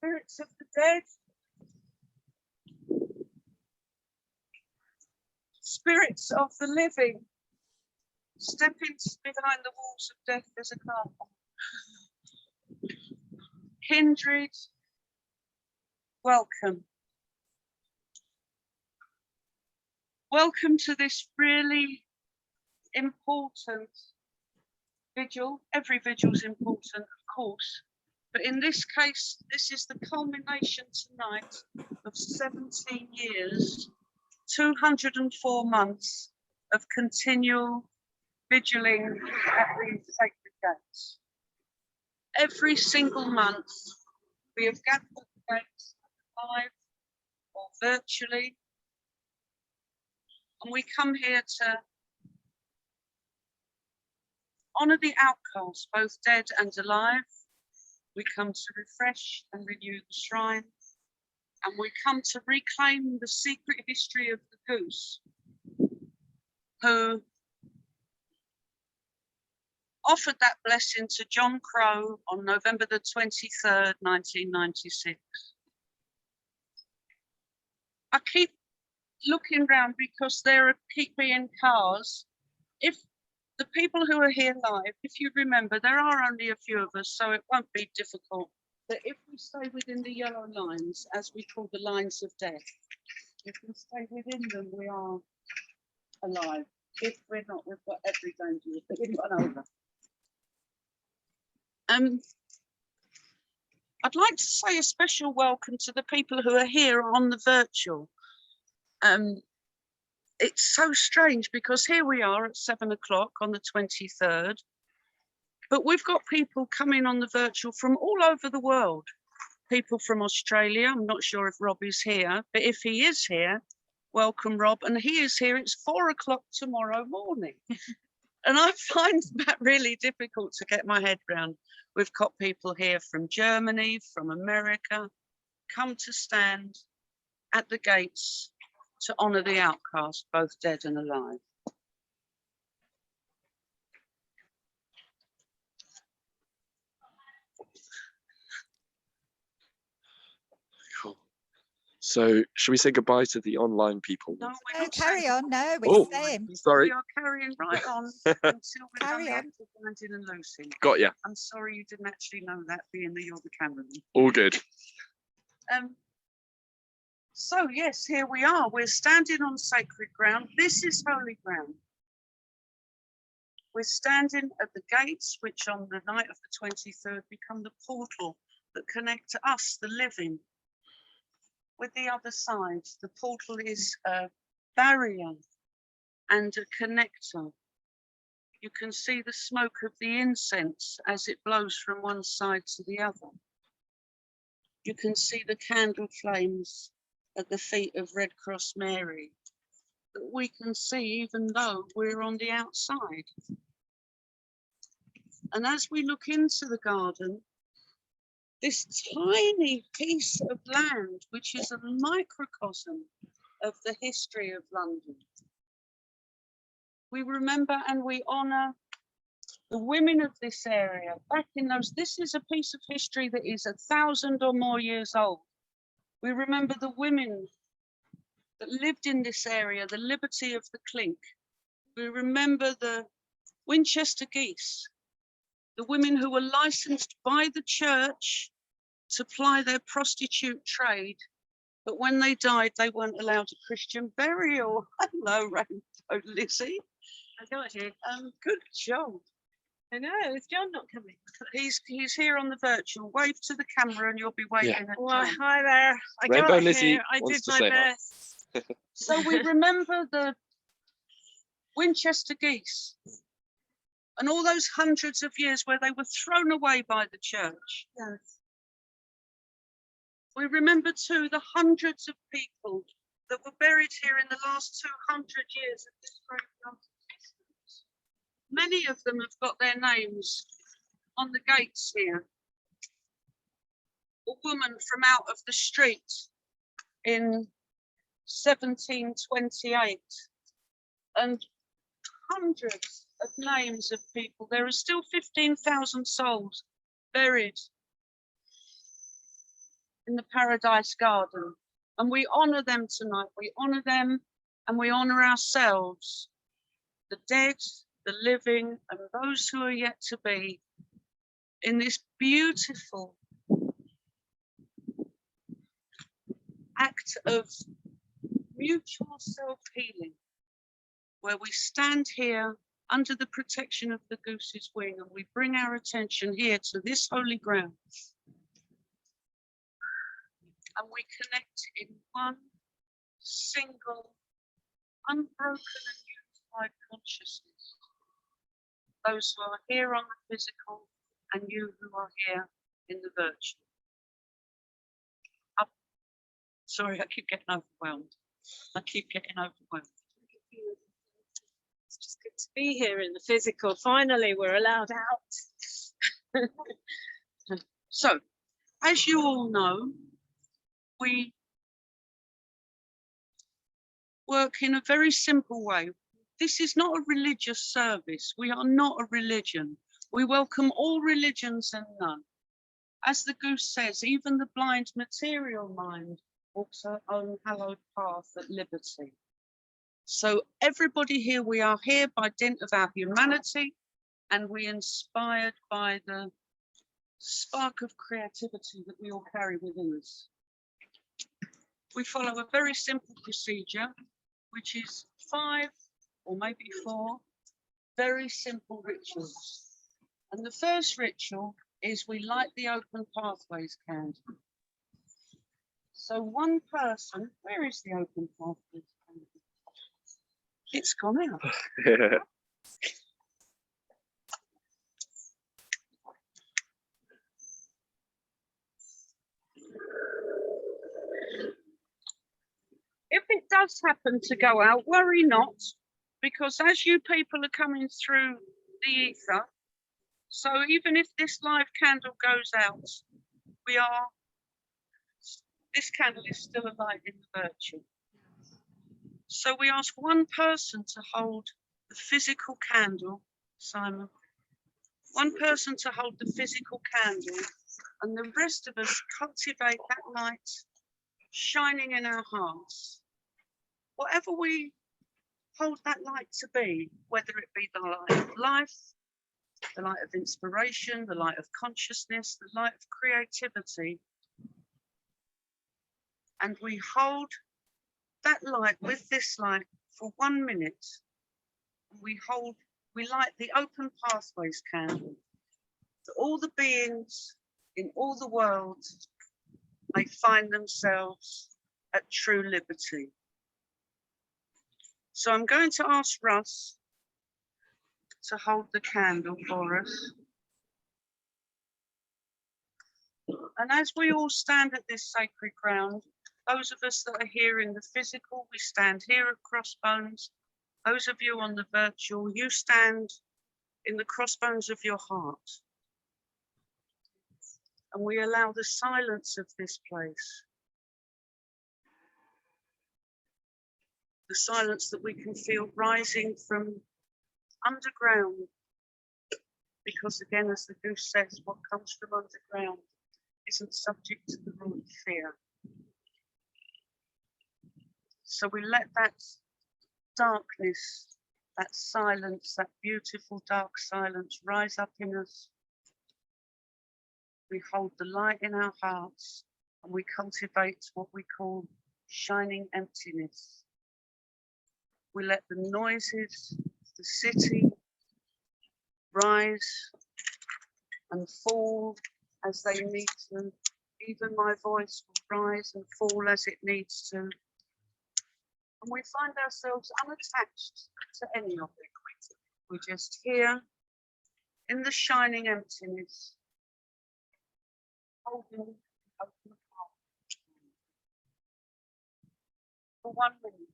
spirits of the dead, spirits of the living, step into behind the walls of death as a carpet. Kindred, welcome. Welcome to this really important vigil. Every vigil is important, of course, but in this case, this is the culmination tonight of 17 years, 204 months of continual vigiling at the sacred gates. Every single month, we have gathered at the gates live or virtually, and we come here to honour the outcasts, both dead and alive. We come to refresh and renew the shrine, and we come to reclaim the secret history of the goose, who offered that blessing to John Crow on November the 23rd, 1996. I keep looking round because there keep being cars. If the people who are here live, if you remember, there are only a few of us, so it won't be difficult. But if we stay within the yellow lines, as we call the lines of death, if we stay within them, we are alive. If we're not, we've got every danger of being run over. I'd like to say a special welcome to the people who are here on the virtual. It's so strange because here we are at 7 o'clock on the 23rd, but we've got people coming on the virtual from all over the world. People from Australia. I'm not sure if Rob is here, but if he is here, welcome, Rob. And he is here. It's 4 o'clock tomorrow morning. And I find that really difficult to get my head around. We've got people here from Germany, from America, come to stand at the gates to honour the outcast, both dead and alive. Cool. So, should we say goodbye to the online people? No, No, carry on. No, we're staying. Sorry. We are carrying right on until we're Carry done on. the Brandon and Lucy. Got ya. I'm sorry you didn't actually know that, being that you're the cameraman. All good. So yes, here we are. We're standing on sacred ground. This is holy ground. We're standing at the gates, which on the night of the 23rd become the portal that connect to us, the living, with the other side. The portal is a barrier and a connector. You can see the smoke of the incense as it blows from one side to the other. You can see the candle flames at the feet of Red Cross Mary that we can see even though we're on the outside. And as we look into the garden, this tiny piece of land, which is a microcosm of the history of London, we remember and we honour the women of this area back in those. This is a piece of history that is 1,000 or more years old. We remember the women that lived in this area, the liberty of the clink. We remember the Winchester geese, the women who were licensed by the church to ply their prostitute trade, but when they died, they weren't allowed a Christian burial. Hello, Rainbow Lizzie. I got you. Good job. I know, is John not coming? He's here on the virtual. Wave to the camera and you'll be waving at Well, John. hi there. I Rainbow got Lizzie here. I wants did to my say hi. best. So we remember the Winchester geese and all those hundreds of years where they were thrown away by the church. Yes. We remember too the hundreds of people that were buried here in the last 200 years of this great London existence. Many of them have got their names on the gates here. A woman from out of the street in 1728, and hundreds of names of people. There are still 15,000 souls buried in the Paradise Garden. And we honor them tonight. We honor them and we honor ourselves, the dead, the living, and those who are yet to be, in this beautiful act of mutual self-healing, where we stand here under the protection of the goose's wing and we bring our attention here to this holy ground. And we connect in one single, unbroken and unified consciousness. Those who are here on the physical and you who are here in the virtual. Sorry, I keep getting overwhelmed. It's just good to be here in the physical. Finally, we're allowed out. So, as you all know, we work in a very simple way. This is not a religious service. We are not a religion. We welcome all religions and none. As the goose says, even the blind material mind walks her own hallowed path at liberty. So everybody here, we are here by dint of our humanity, and we inspired by the spark of creativity that we all carry within us. We follow a very simple procedure, which is 5 or maybe 4 very simple rituals. And the first ritual is we light the open pathways candle. So one person, where is the open pathways candle? It's gone out. If it does happen to go out, worry not, because as you people are coming through the ether, so even if this live candle goes out, this candle is still alight in the virtue. So we ask one person to hold the physical candle, Simon, one person to hold the physical candle, and the rest of us cultivate that light shining in our hearts. Whatever we hold that light to be, whether it be the light of life, the light of inspiration, the light of consciousness, the light of creativity, and we hold that light with this light for 1 minute. We light the open pathways candle, that all the beings in all the world may find themselves at true liberty. So I'm going to ask Russ to hold the candle for us. And as we all stand at this sacred ground, those of us that are here in the physical, we stand here at Crossbones. Those of you on the virtual, you stand in the crossbones of your heart. And we allow the silence of this place, the silence that we can feel rising from underground, because again, as the goose says, what comes from underground isn't subject to the rule of fear. So we let that darkness, that silence, that beautiful dark silence rise up in us. We hold the light in our hearts and we cultivate what we call shining emptiness. We let the noises of the city rise and fall as they need to. Even my voice will rise and fall as it needs to. And we find ourselves unattached to any of it. We're just here in the shining emptiness, holding the open heart for 1 minute.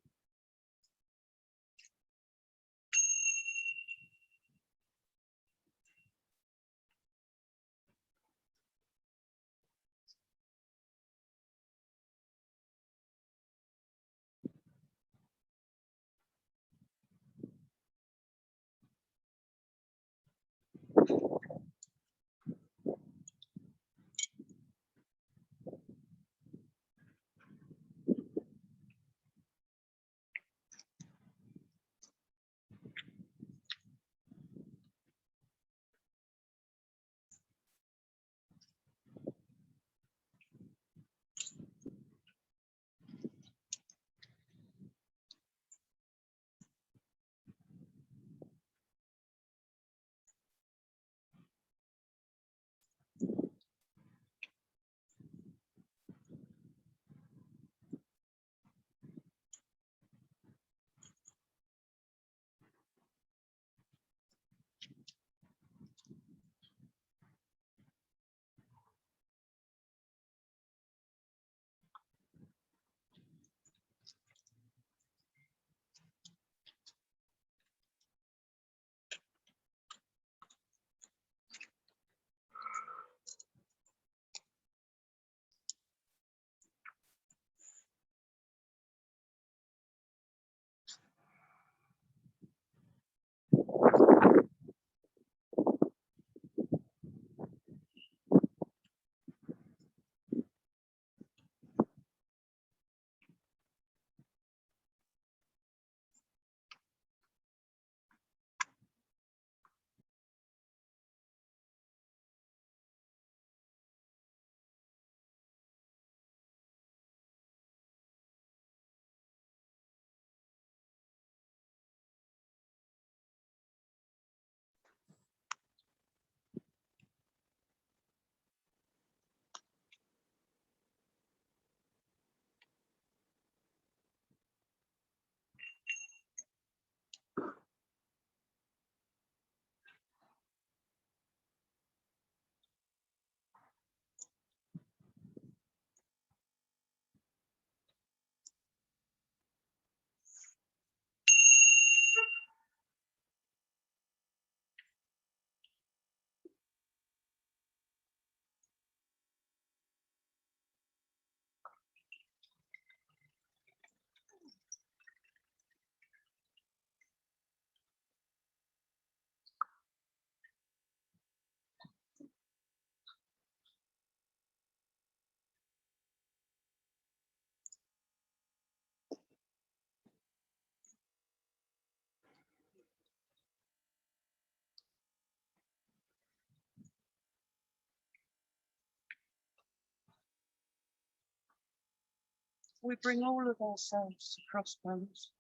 we bring all of ourselves to Crossbones,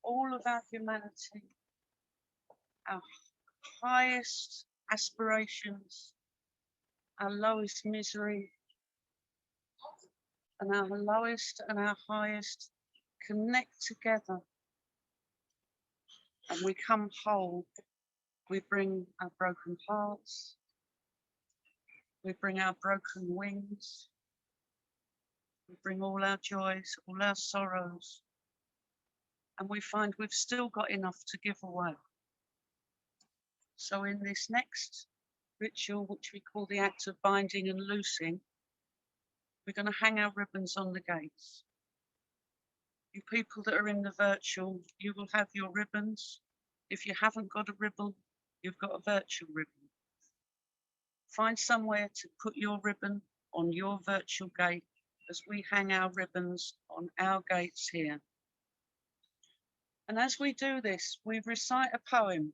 all of our humanity, our highest aspirations, our lowest misery, and our lowest and our highest connect together, and we come whole. We bring our broken hearts, we bring our broken wings, we bring all our joys, all our sorrows, and we find we've still got enough to give away. So in this next ritual, which we call the act of binding and loosing, we're going to hang our ribbons on the gates. You people that are in the virtual, you will have your ribbons. If you haven't got a ribbon, you've got a virtual ribbon. Find somewhere to put your ribbon on your virtual gate as we hang our ribbons on our gates here. And as we do this, we recite a poem